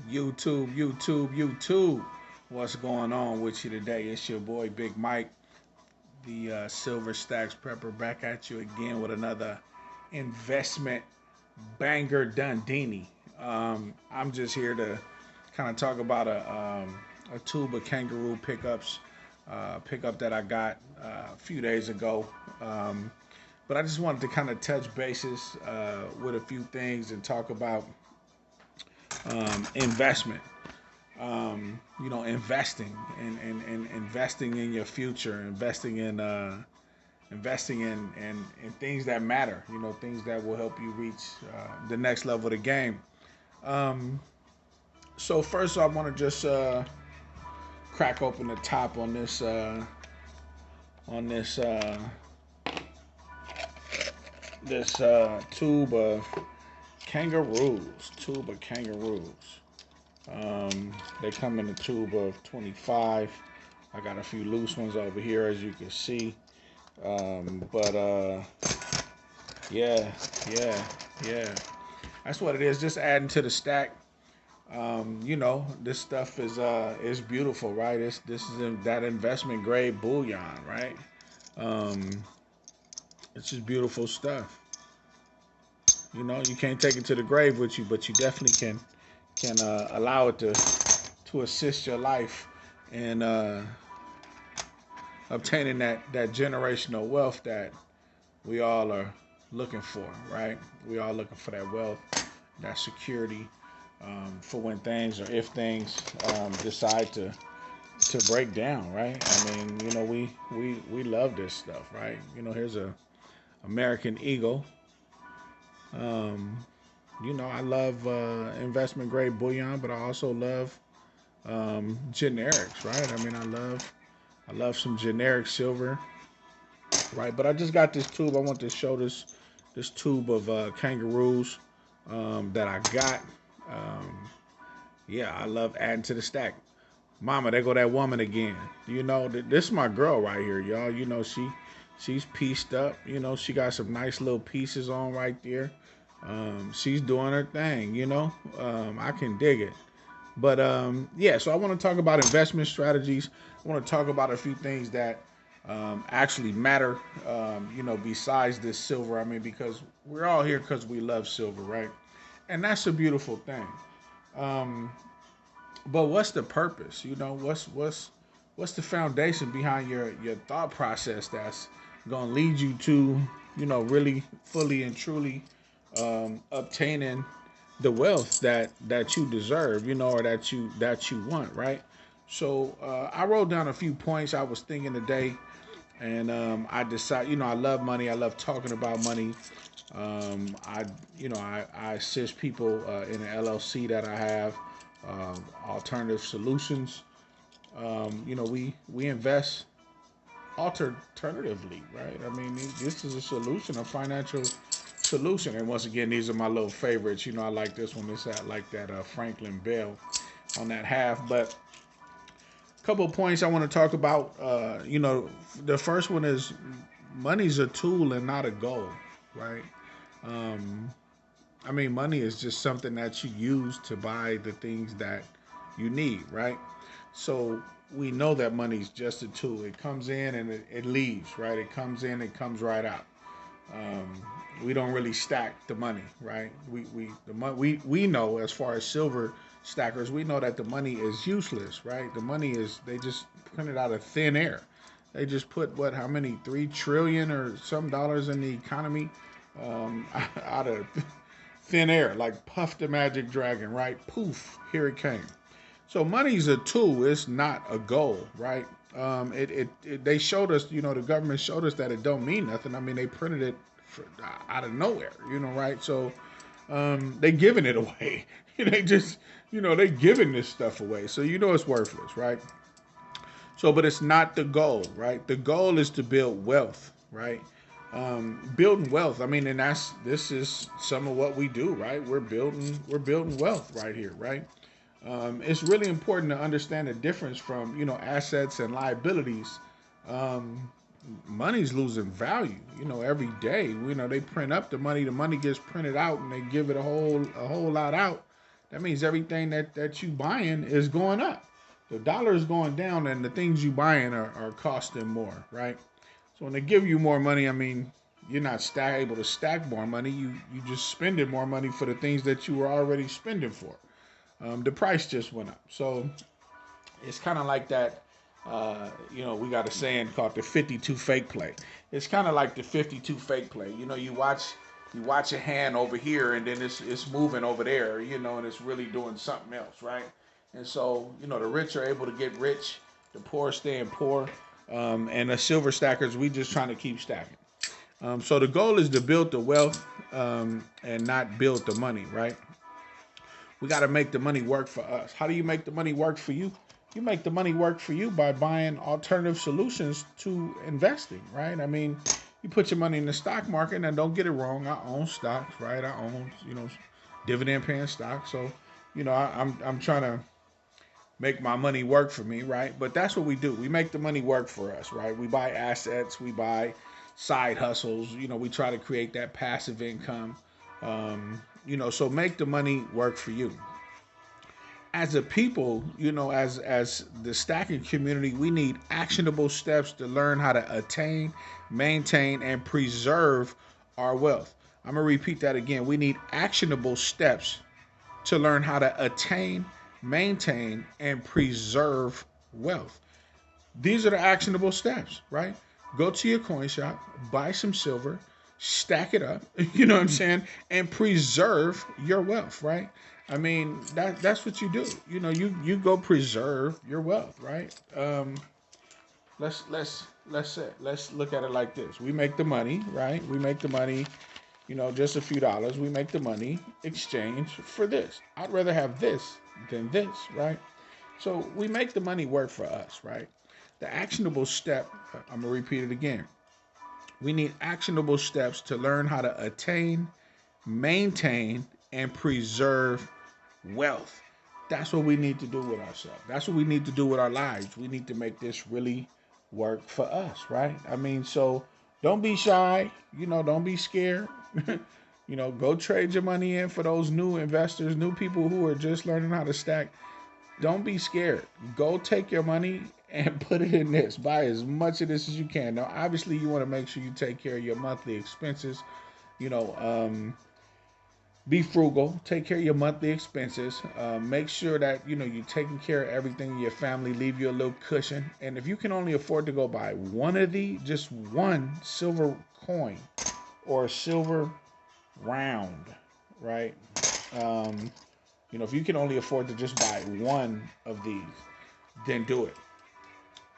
YouTube. What's going on with you today? It's your boy Big Mike, the Silver Stacks Prepper, back at you again with another investment banger Dundini. I'm just here to kind of talk about a tube of kangaroo pickup that I got a few days ago. But I just wanted to kind of touch bases with a few things and talk about investment. Investing and investing in your future, investing in things that matter. Things that will help you reach the next level of the game. Um, so first, I want to just crack open the top on this tube of kangaroos. Tube of kangaroos. They come in a tube of 25. I got a few loose ones over here, as you can see. But yeah, yeah, yeah. That's what it is. Just adding to the stack. This stuff is beautiful, right? This is that investment grade bullion, right? Um, it's just beautiful stuff. You can't take it to the grave with you, but you definitely can allow it to assist your life in obtaining that generational wealth that we all are looking for, right? We all looking for that wealth, that security, for when things or if things decide to break down, right? I mean, we love this stuff, right? Here's a American Eagle. Um, I love investment grade bullion, but I also love generics, right? I mean, I love some generic silver, right? But I just got this tube. I want to show this tube of kangaroos that I got. Um, yeah, I love adding to the stack. Mama, there go that woman again. This is my girl right here, y'all. She's pieced up. She got some nice little pieces on right there. She's doing her thing. I can dig it. But yeah, so I want to talk about investment strategies. I want to talk about a few things that actually matter. Besides this silver. I mean, because we're all here because we love silver, right? And that's a beautiful thing. Um, but what's the purpose? What's the foundation behind your thought process that's gonna lead you to really fully and truly obtaining the wealth that you deserve, or that you want, right? So I wrote down a few points I was thinking today, and I decided, I love money. I love talking about money. I assist people in an LLC that I have, alternative solutions. We invest alternatively, right? I mean, this is a solution, a financial solution. And once again, these are my little favorites. I like this one. It's at like that Franklin Bell on that half. But a couple of points I want to talk about. The first one is money's a tool and not a goal, right? Um, I mean, money is just something that you use to buy the things that you need, right? So we know that money's just a tool. It comes in and it leaves, right? It comes in, it comes right out. Um, we don't really stack the money, right? We know, as far as silver stackers, we know that the money is useless, right? The money is, they just print it out of thin air. They just put what, how many, 3 trillion or some dollars in the economy, out of thin air, like Puff the Magic Dragon, right? Poof, here it came. So money's a tool; it's not a goal, right? They showed us, the government showed us that it don't mean nothing. I mean, they printed it out of nowhere, right? So they giving it away. They just, they giving this stuff away. So it's worthless, right? So, but it's not the goal, right? The goal is to build wealth, right? Building wealth. I mean, and this is some of what we do, right? We're building wealth right here, right? It's really important to understand the difference from assets and liabilities. Um, Money's losing value, every day. They print up the money. The money gets printed out, and they give it a whole lot out. that means everything that you buying is going up. The dollar is going down, and the things you buying are costing more, right? So when they give you more money, I mean, you're not able to stack more money. You just spending more money for the things that you were already spending for. The price just went up. So it's kind of like that. We got a saying called the 52 fake play. It's kind of like the 52 fake play. You watch a hand over here, and then it's moving over there. And it's really doing something else, right? And so the rich are able to get rich, the poor staying poor, and the silver stackers, we just trying to keep stacking. So the goal is to build the wealth, and not build the money, right? We got to make the money work for us. How do you make the money work for you? You make the money work for you by buying alternative solutions to investing, right? I mean, you put your money in the stock market, and don't get it wrong. I own stocks, right? I own, dividend paying stocks. So, I'm trying to make my money work for me, right? But that's what we do. We make the money work for us, right? We buy assets, we buy side hustles. We try to create that passive income. So make the money work for you. As a people, as the stacking community, we need actionable steps to learn how to attain, maintain, and preserve our wealth. I'm gonna repeat that again. We need actionable steps to learn how to attain, maintain, and preserve wealth. These are the actionable steps, right? Go to your coin shop, buy some silver, stack it up, you know what I'm saying, and preserve your wealth, right? I mean, that's what you do. You go preserve your wealth, right? Let's look at it like this. We make the money, right? We make the money, just a few dollars. We make the money exchange for this. I'd rather have this than this, right? So we make the money work for us, right? The actionable step, I'm gonna repeat it again. We need actionable steps to learn how to attain, maintain, and preserve wealth. That's what we need to do with ourselves. That's what we need to do with our lives. We need to make this really work for us, right? I mean, so don't be shy, don't be scared. Go trade your money in for those new investors, new people who are just learning how to stack. Don't be scared. Go take your money and put it in this. Buy as much of this as you can. Now, obviously, you want to make sure you take care of your monthly expenses. You know, be frugal. Take care of your monthly expenses. Make sure that you're taking care of everything in your family. Leave you a little cushion. And if you can only afford to go buy one of these, just one silver coin or silver round, right? Um, if you can only afford to just buy one of these, then do it.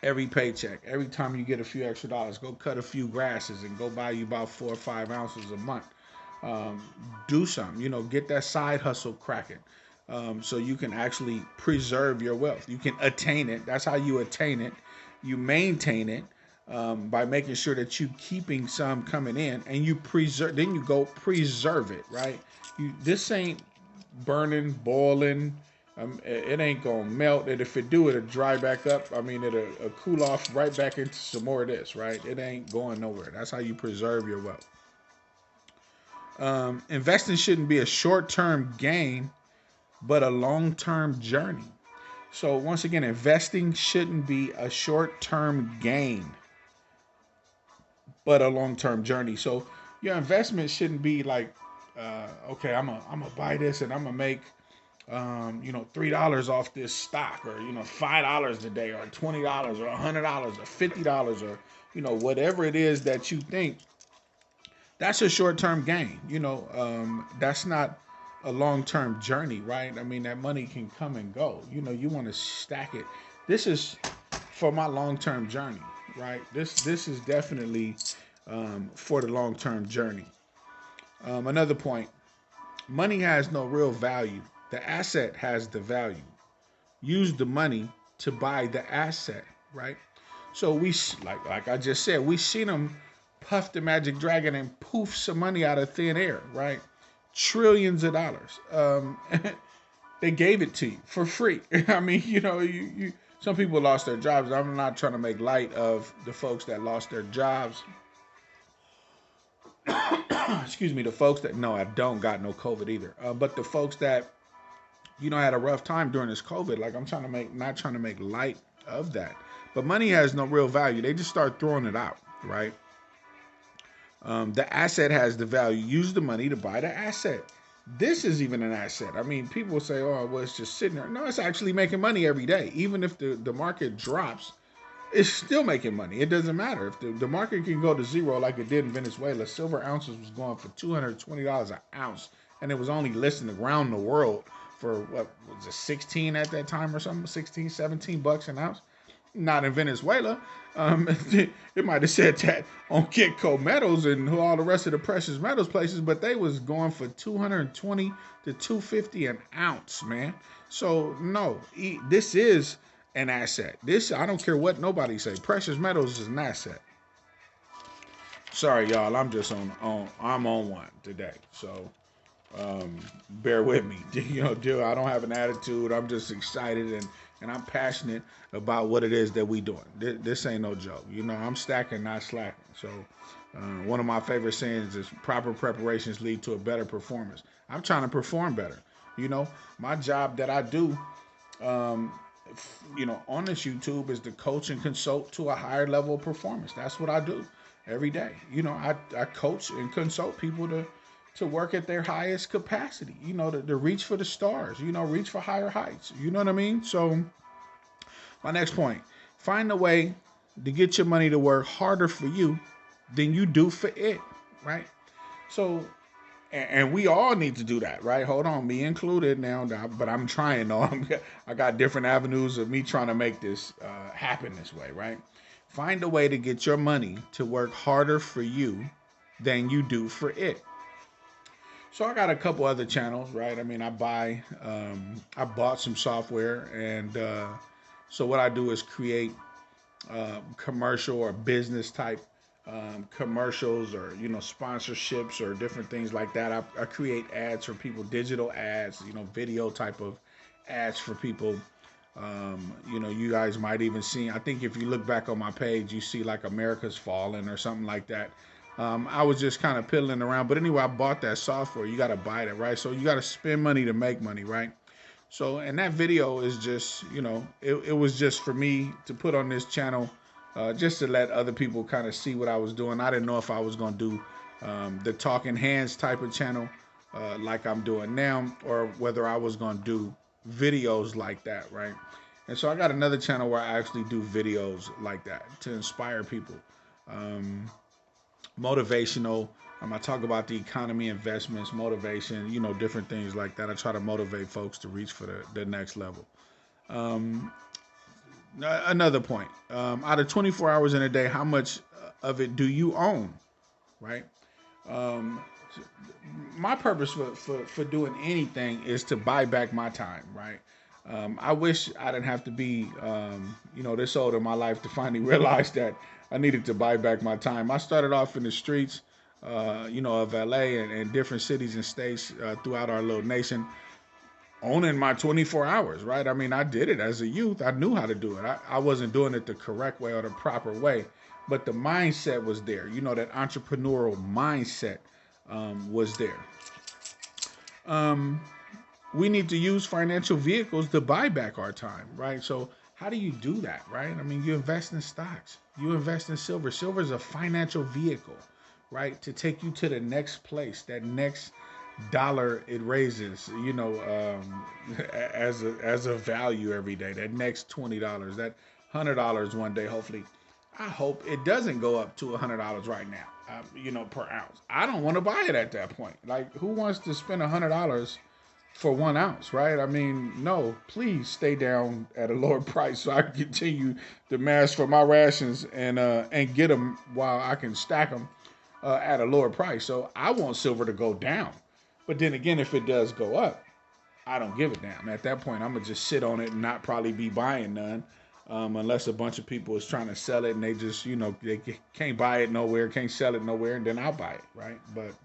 Every paycheck, every time you get a few extra dollars, go cut a few grasses and go buy you about 4 or 5 ounces a month. Um, do something, get that side hustle cracking, so you can actually preserve your wealth. You can attain it. That's how you attain it. You maintain it, by making sure that you keeping some coming in, and you preserve. Then you go preserve it, right? This ain't burning, boiling. It ain't gonna melt. And if it do, it'll dry back up. I mean, it'll cool off right back into some more of this, right? It ain't going nowhere. That's how you preserve your wealth. Investing shouldn't be a short-term gain, but a long-term journey. So once again, investing shouldn't be a short-term gain, but a long-term journey. So your investment shouldn't be like, okay, I'm gonna buy this and I'm gonna make $3 off this stock, or $5 a day, or $20, or $100, or $50, or whatever it is that you think. That's a short-term gain. That's not a long-term journey, right? I mean, that money can come and go. You want to stack it. This is for my long-term journey, right? This is definitely, for the long-term journey. Another point: money has no real value. The asset has the value. Use the money to buy the asset, right? So like I just said, we seen them puff the magic dragon and poof some money out of thin air, right? Trillions of dollars. They gave it to you for free. I mean, you some people lost their jobs. I'm not trying to make light of the folks that lost their jobs. Excuse me, the folks that, no, I don't got no COVID either. But the folks that had a rough time during this COVID. Like I'm trying to make, not trying to make light of that, but money has no real value. They just start throwing it out, right? The asset has the value. Use the money to buy the asset. This is even an asset. I mean, people say, oh, well, it's just sitting there. No, it's actually making money every day. Even if the market drops, it's still making money. It doesn't matter. If the market can go to zero like it did in Venezuela, silver ounces was going for $220 an ounce, and it was only listed around the world for what was it, 16 at that time or something, 16, 17 bucks an ounce. Not in Venezuela. It might have said that on Kitco Metals and all the rest of the precious metals places, but they was going for 220 to 250 an ounce, man. So no, this is an asset. This, I don't care what nobody say. Precious metals is an asset. Sorry, y'all. I'm just I'm on one today. So bear with me. Dude, I don't have an attitude. I'm just excited and I'm passionate about what it is that we doing. This ain't no joke. I'm stacking, not slacking. So one of my favorite sayings is proper preparations lead to a better performance. I'm trying to perform better. My job that I do, um, on this YouTube is to coach and consult to a higher level of performance. That's what I do every day. I coach and consult people to work at their highest capacity, to reach for the stars, reach for higher heights. You know what I mean? So my next point, find a way to get your money to work harder for you than you do for it, right? So, and we all need to do that, right? Hold on, me included now, but I'm trying though. I got different avenues of me trying to make this happen this way, right? Find a way to get your money to work harder for you than you do for it. So I got a couple other channels, right? I mean, I bought some software, and so what I do is create commercial or business type commercials, or sponsorships or different things like that. I create ads for people, digital ads, video type of ads for people. You guys might even see, I think if you look back on my page, you see like America's Fallen or something like that. I was just kind of piddling around. But anyway, I bought that software. You got to buy it, right? So you got to spend money to make money, right? So, and that video is just, it was just for me to put on this channel, just to let other people kind of see what I was doing. I didn't know if I was going to do the talking hands type of channel like I'm doing now, or whether I was going to do videos like that, right? And so I got another channel where I actually do videos like that to inspire people. Motivational. I talk about the economy, investments, motivation, different things like that. I try to motivate folks to reach for the next level. Um, Another point, out of 24 hours in a day, how much of it do you own, right? Um, my purpose for doing anything is to buy back my time, right? I wish I didn't have to be, this old in my life to finally realize that I needed to buy back my time. I started off in the streets, of LA and different cities and states throughout our little nation, owning my 24 hours, right? I mean, I did it as a youth. I knew how to do it. I wasn't doing it the correct way or the proper way, but the mindset was there. That entrepreneurial mindset was there. Um, we need to use financial vehicles to buy back our time, right? So how do you do that, right? I mean, you invest in stocks, you invest in silver. Silver is a financial vehicle, right? To take you to the next place, that next dollar it raises, as a value every day, that next $20, that $100 one day, hopefully. I hope it doesn't go up to $100 right now, per ounce. I don't want to buy it at that point. Like, who wants to spend $100 for 1 ounce, right? I mean, no, please stay down at a lower price so I can continue to mass for my rations and get them while I can stack them at a lower price. So I want silver to go down. But then again, if it does go up, I don't give a damn. At that point, I'm going to just sit on it and not probably be buying none, unless a bunch of people is trying to sell it and they just, they can't buy it nowhere, can't sell it nowhere, and then I'll buy it, right? But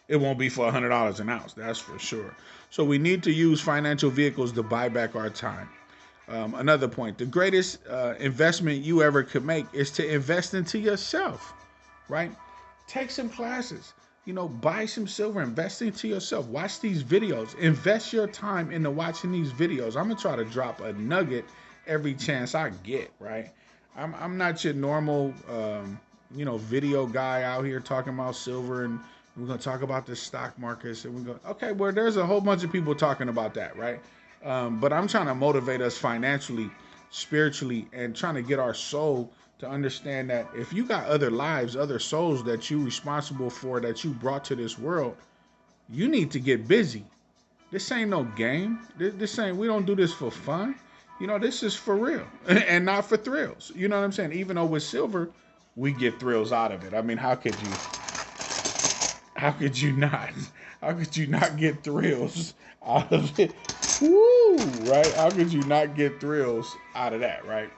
it won't be for $100 an ounce, that's for sure. So we need to use financial vehicles to buy back our time. Another point, the greatest investment you ever could make is to invest into yourself, right? Take some classes. buy some silver, invest into yourself. Watch these videos. Invest your time into watching these videos. I'm gonna try to drop a nugget every chance I get, right? I'm not your normal video guy out here talking about silver and we're gonna talk about the stock markets and we're going okay, well there's a whole bunch of people talking about that, right? But I'm trying to motivate us financially, spiritually, and trying to get our soul to understand that if you got other lives, other souls that you responsible for, that you brought to this world, you need to get busy. This ain't no game. This ain't, we don't do this for fun. This is for real and not for thrills. You know what I'm saying? Even though with silver, we get thrills out of it. I mean, how could you not? How could you not get thrills out of it? Woo, right? How could you not get thrills out of that, right?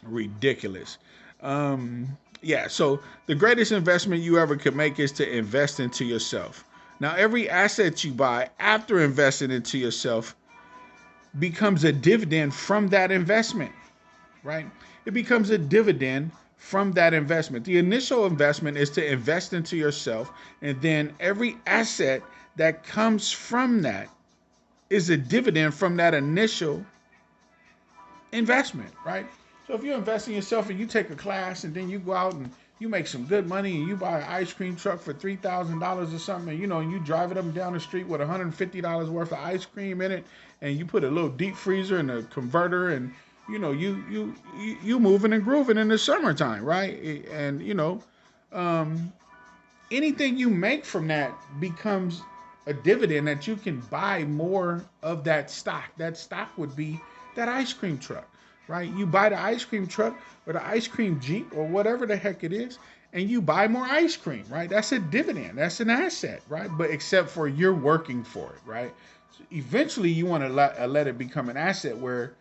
Ridiculous. Yeah, so the greatest investment you ever could make is to invest into yourself. Now, every asset you buy after investing into yourself becomes a dividend from that investment, right? It becomes a dividend from that investment. The initial investment is to invest into yourself, and then every asset that comes from that is a dividend from that initial investment, right? So if you invest in yourself and you take a class and then you go out and you make some good money and you buy an ice cream truck for $3,000 or something, and you drive it up and down the street with $150 worth of ice cream in it, and you put a little deep freezer and a converter, and you moving and grooving in the summertime, right? And anything you make from that becomes a dividend that you can buy more of that stock. That stock would be that ice cream truck, right? You buy the ice cream truck or the ice cream Jeep or whatever the heck it is, and you buy more ice cream, right? That's a dividend. That's an asset, right? But except for you're working for it, right? So eventually, you want to let it become an asset where,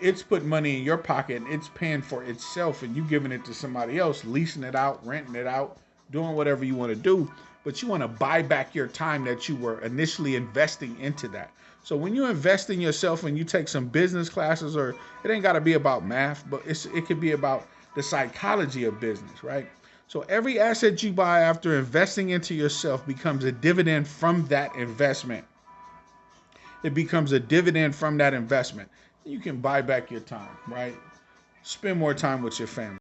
it's putting money in your pocket and it's paying for itself, and you giving it to somebody else, leasing it out, renting it out, doing whatever you want to do. But you want to buy back your time that you were initially investing into that. So when you invest in yourself and you take some business classes, or it ain't got to be about math, but it could be about the psychology of business, right? So every asset you buy after investing into yourself becomes a dividend from that investment. It becomes a dividend from that investment. You can buy back your time, right? Spend more time with your family.